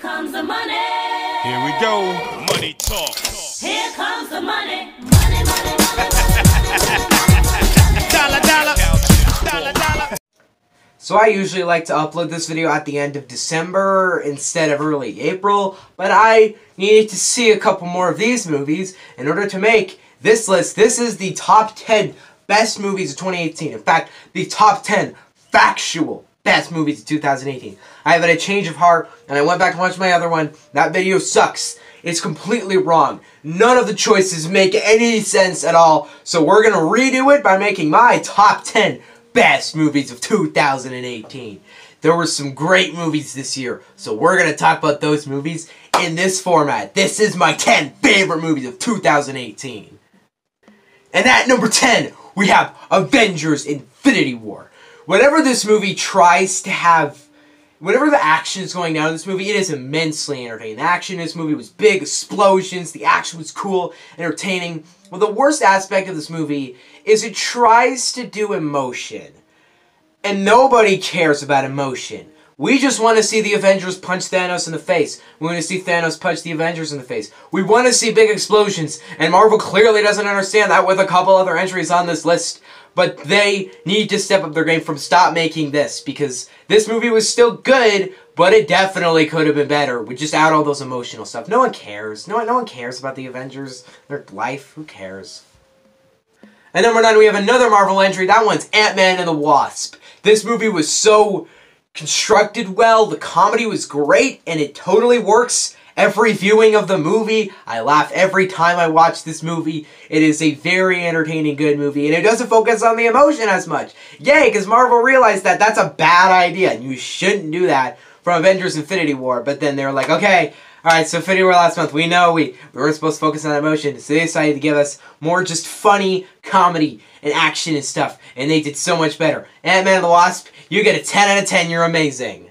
comes the money. Here we go. Money talk. Here comes the money. Money, money, money, Dollar, dollar. Dollar, dollar. So I usually like to upload this video at the end of December instead of early April, but I needed to see a couple more of these movies in order to make this list. This is the top 10 best movies of 2018. In fact, the top 10 factual best movies of 2018. I have had a change of heart, and I went back to watch my other one. That video sucks. It's completely wrong. None of the choices make any sense at all, so we're going to redo it by making my top 10 best movies of 2018. There were some great movies this year, so we're going to talk about those movies in this format. This is my 10 favorite movies of 2018. And at number 10, we have Avengers Infinity War. Whatever this movie tries to have, whatever the action is going down in this movie, it is immensely entertaining. The action in this movie was big, explosions, the action was cool, entertaining. Well, the worst aspect of this movie is it tries to do emotion. And nobody cares about emotion. We just want to see the Avengers punch Thanos in the face. We want to see Thanos punch the Avengers in the face. We want to see big explosions. And Marvel clearly doesn't understand that with a couple other entries on this list. But they need to step up their game from stop making this. Because this movie was still good, but it definitely could have been better. We just add all those emotional stuff. No one cares. No one cares about the Avengers. Their life. Who cares? And number 9, we have another Marvel entry. That one's Ant-Man and the Wasp. This movie was so constructed well, the comedy was great, and it totally works every viewing of the movie. I laugh every time I watch this movie. It is a very entertaining, good movie, and it doesn't focus on the emotion as much. Yay, because Marvel realized that that's a bad idea, and you shouldn't do that from Avengers Infinity War, but then they were like, okay, alright, so Infinity War last month, we know we weren't supposed to focus on emotion, so they decided to give us more just funny comedy and action and stuff, and they did so much better. Ant-Man and the Wasp, you get a 10 out of 10, you're amazing.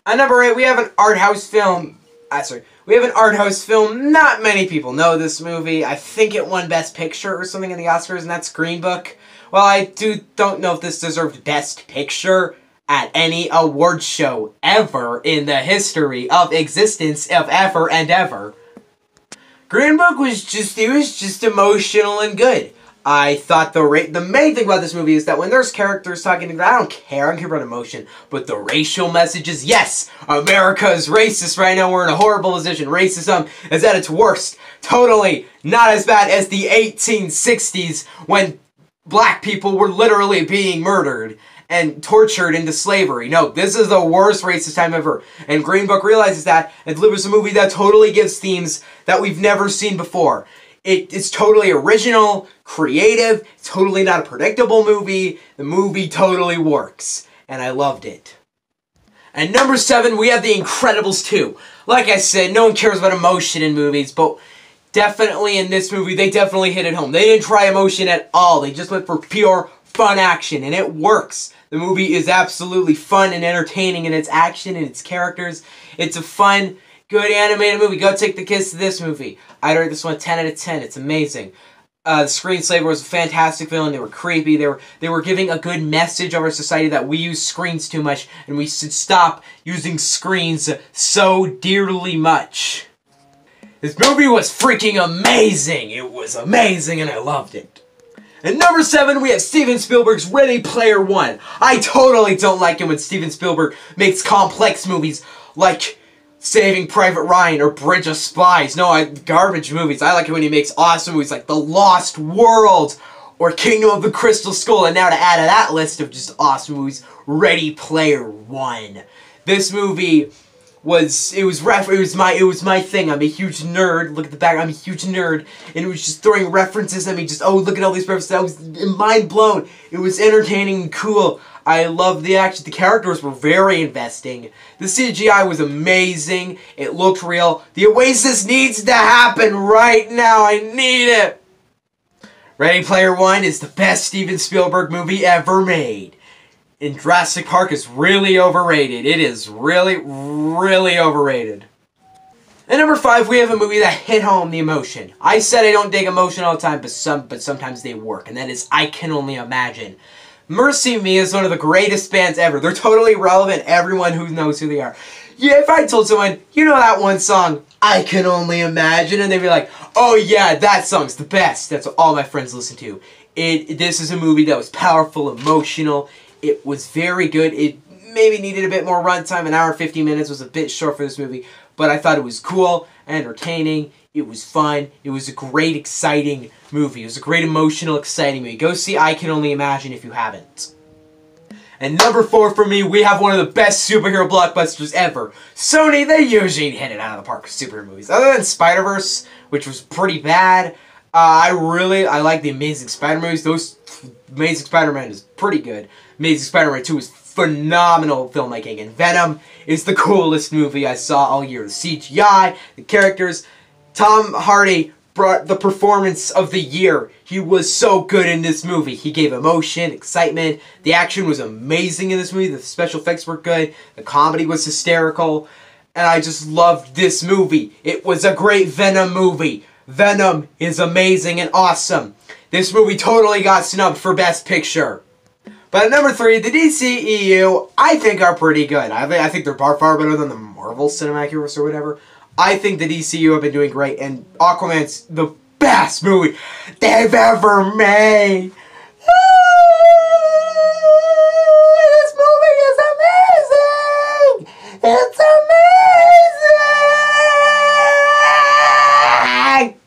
At number 8, we have an art house film. Not many people know this movie. I think it won Best Picture or something in the Oscars, and that's Green Book. Well, I don't know if this deserved Best Picture at any award show ever in the history of existence of ever and ever. Green Book was just emotional and good. I thought the main thing about this movie is that when there's characters talking, I don't care about emotion, but the racial messages, yes, America is racist right now, we're in a horrible position, racism is at its worst, totally not as bad as the 1860s when black people were literally being murdered and tortured into slavery. No, this is the worst racist time ever. And Green Book realizes that and delivers a movie that totally gives themes that we've never seen before. It's totally original, creative, it's totally not a predictable movie. The movie totally works. And I loved it. And number 7, we have The Incredibles 2. Like I said, no one cares about emotion in movies, but definitely in this movie, they definitely hit it home. They didn't try emotion at all. They just went for pure fun action, and it works. The movie is absolutely fun and entertaining in its action and its characters. It's a fun, good animated movie. Go take the kids to this movie. I'd rate this one 10 out of 10. It's amazing. The Screenslaver was a fantastic villain. They were creepy. They were giving a good message of our society that we use screens too much and we should stop using screens so dearly much. This movie was freaking amazing. It was amazing and I loved it. And number 7, we have Steven Spielberg's Ready Player One. I totally don't like it when Steven Spielberg makes complex movies like Saving Private Ryan or Bridge of Spies. No, garbage movies. I like it when he makes awesome movies like The Lost World or Kingdom of the Crystal Skull. And now to add to that list of just awesome movies, Ready Player One. This movie was my thing. I'm a huge nerd. Look at the back. I'm a huge nerd, and it was just throwing references at me. Just look at all these references. I was mind blown. It was entertaining and cool. I loved the action. The characters were very investing. The CGI was amazing. It looked real. The Oasis needs to happen right now. I need it. Ready Player One is the best Steven Spielberg movie ever made. And Jurassic Park is really overrated. It is really, really overrated. At number 5, we have a movie that hit home the emotion. I said I don't dig emotion all the time, but sometimes they work, and that is I Can Only Imagine. Mercy Me is one of the greatest bands ever. They're totally relevant. Everyone who knows who they are. Yeah, if I told someone, you know that one song, I Can Only Imagine, and they'd be like, oh yeah, that song's the best. That's what all my friends listen to. This is a movie that was powerful, emotional. It was very good. It maybe needed a bit more runtime. An hour and 50 minutes was a bit short for this movie, but I thought it was cool, entertaining. It was fun. It was a great, exciting movie. It was a great, emotional, exciting movie. Go see I Can Only Imagine if you haven't. And number 4 for me, we have one of the best superhero blockbusters ever. Sony, they usually hit it out of the park with superhero movies. Other than Spider-Verse, which was pretty bad, I like the Amazing Spider movies. Amazing Spider-Man is pretty good. Amazing Spider-Man 2 is phenomenal filmmaking. And Venom is the coolest movie I saw all year. The CGI, the characters. Tom Hardy brought the performance of the year. He was so good in this movie. He gave emotion, excitement. The action was amazing in this movie. The special effects were good. The comedy was hysterical. And I just loved this movie. It was a great Venom movie. Venom is amazing and awesome. This movie totally got snubbed for Best Picture. But at number 3, the DCEU, I think are pretty good. I think they're far better than the Marvel Cinematic Universe or whatever. I think the DCU have been doing great, and Aquaman's the best movie they've ever made. This movie is amazing! It's amazing!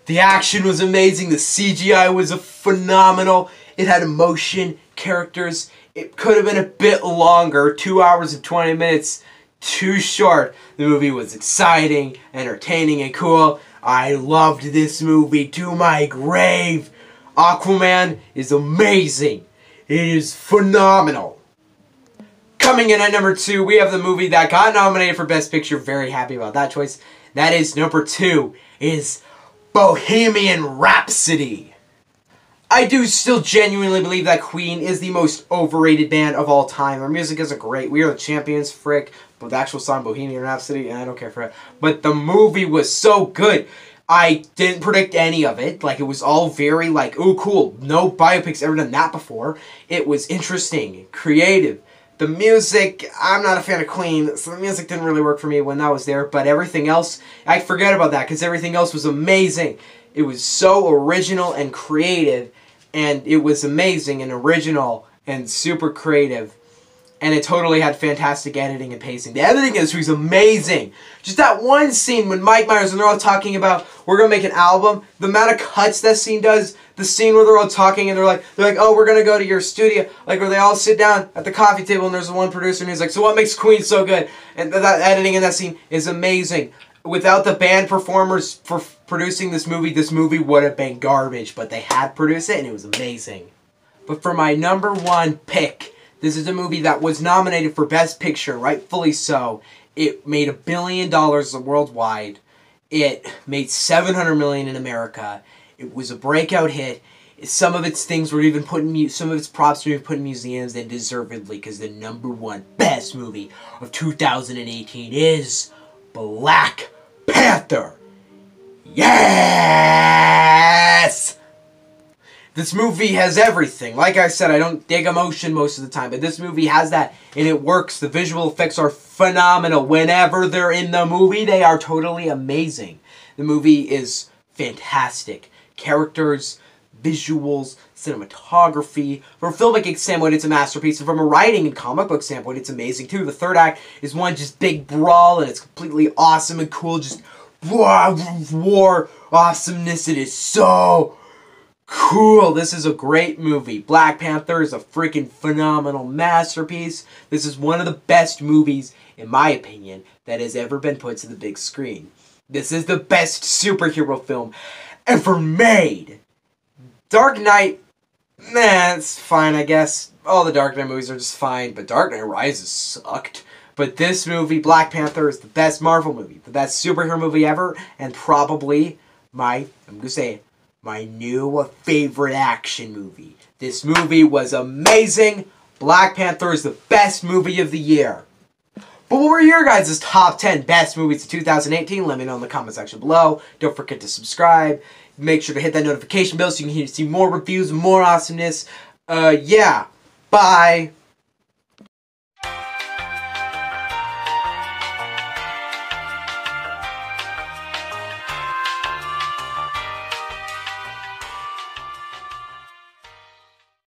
The action was amazing. The CGI was phenomenal. It had emotion, characters. It could have been a bit longer, 2 hours and 20 minutes. Too short. The movie was exciting, entertaining, and cool. I loved this movie to my grave. Aquaman is amazing. It is phenomenal. Coming in at number 2, we have the movie that got nominated for Best Picture. Very happy about that choice. That is number 2 is Bohemian Rhapsody. I do still genuinely believe that Queen is the most overrated band of all time. Their music isn't great. We Are the Champions, frick. But the actual song, Bohemian Rhapsody, I don't care for it. But the movie was so good. I didn't predict any of it. Like, it was all very, like, ooh, cool. No biopic's ever done that before. It was interesting, creative. The music, I'm not a fan of Queen, so the music didn't really work for me when that was there. But everything else, I forget about that, because everything else was amazing. It was so original and creative. And it was amazing and original and super creative. And it totally had fantastic editing and pacing. The editing in this was amazing. Just that one scene when Mike Myers and they're all talking about, we're going to make an album. The amount of cuts that scene does. The scene where they're all talking and they're like, oh, we're going to go to your studio. Like, where they all sit down at the coffee table and there's one producer and he's like, so what makes Queen so good? And that editing in that scene is amazing. Without the band performers for producing this movie would have been garbage. But they had produced it, and it was amazing. But for my number 1 pick, this is a movie that was nominated for Best Picture, rightfully so. It made $1 billion worldwide. It made $700 million in America. It was a breakout hit. Some of its things were even put in, some of its props were even put in museums, and deservedly, because the number 1 best movie of 2018 is Black Panther. Yes! This movie has everything. Like I said, I don't dig emotion most of the time, but this movie has that, and it works. The visual effects are phenomenal. Whenever they're in the movie, they are totally amazing. The movie is fantastic. Characters, visuals, cinematography. From a filmmaking standpoint, it's a masterpiece. And from a writing and comic book standpoint, it's amazing too. The third act is one just big brawl, and it's completely awesome and cool. Just war awesomeness. It is so cool. This is a great movie. Black Panther is a freaking phenomenal masterpiece. This is one of the best movies, in my opinion, that has ever been put to the big screen. This is the best superhero film ever made. Dark Knight, it's fine, I guess. All the Dark Knight movies are just fine, but Dark Knight Rises sucked. But this movie, Black Panther, is the best Marvel movie, the best superhero movie ever, and probably I'm going to say it, my new favorite action movie. This movie was amazing. Black Panther is the best movie of the year. But what were your guys' top 10 best movies of 2018? Let me know in the comment section below. Don't forget to subscribe. Make sure to hit that notification bell so you can see more reviews, more awesomeness. Yeah. Bye.